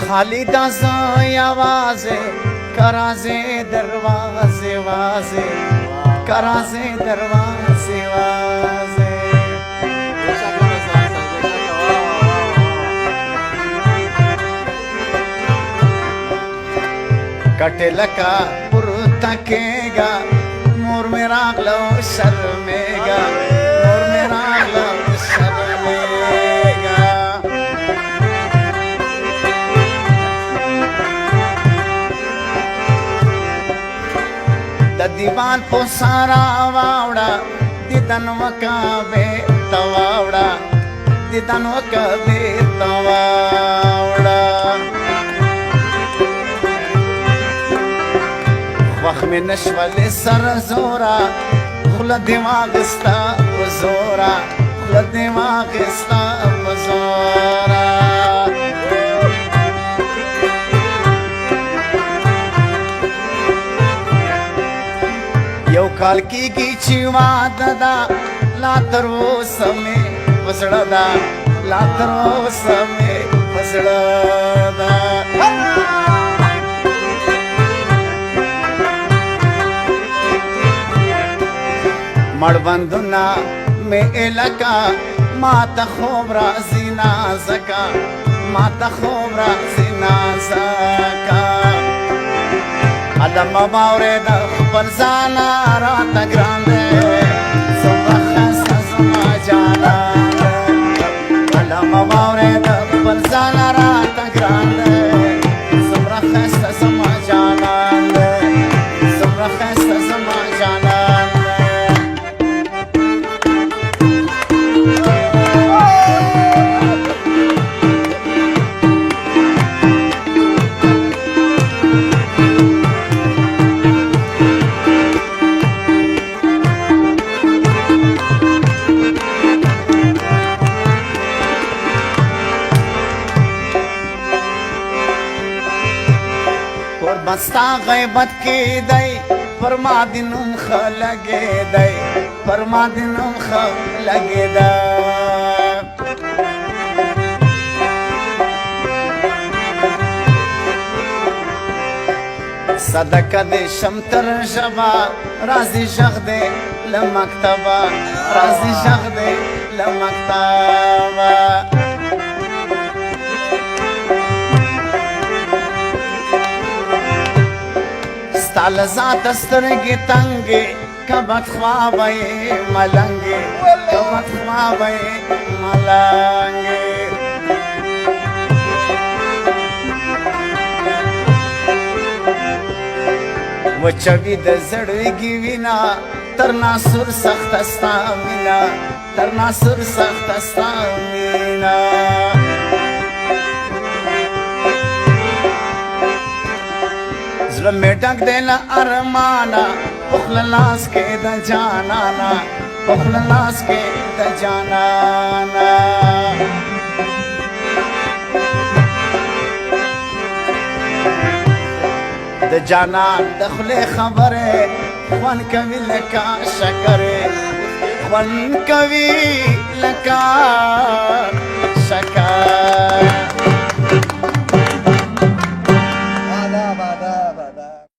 خالی دا زوی آوازه کرازه دروازه وازه کرازه دروازه وازه کٹے لکا پرتا کېگا مور می راغلو شرمېگا مور می راغلو شرمېگا د دیوان په سارا واوړه دیدن وکا بیرته واوړه دیدن وکا بیرته واوړه وخت می نشول سر زورا خوله دماغ ستا په زورا خوله دماغ ستا په زورا یو کال کېږي چې واده ده لا تر اوسه مې په زړه ده لا تر اوسه مې په زړه ده مړبندونه مې لکه ما ته خوب راځي نازکه ما ته خوب راځي نازکه علم باورېد خپل ځانه راته ګران دی څومره ښایسته زما جانان دی علم باورېد خپل ځانه راته ګران دی څومره ښایسته زما جانان دی څومره ښایسته زما جانان دی ستا غیبت کی دی پر ما دی نوم ښه لګېدی پر ما دی نوم ښه لګېدی صدقه دې شم تر ژبه راځي غږ دې له مکتبه راځي غږ دې له مکتبه ستا له ذاته سترګې تنګې که بدخوابه یې ملنګې که بدخوابه یې ملنګې وچوي د زړګي وینا تر ناسور سخته ستا مینه تر ناسور سخته ستا مینه زړه مې ډک دی له ارمانه په خوله لاس کې د جانانه په خوله لاس کې د جانانه د جانان د خولې خبرې خوند کوي لکه شکرې خوند کوي لکه شکر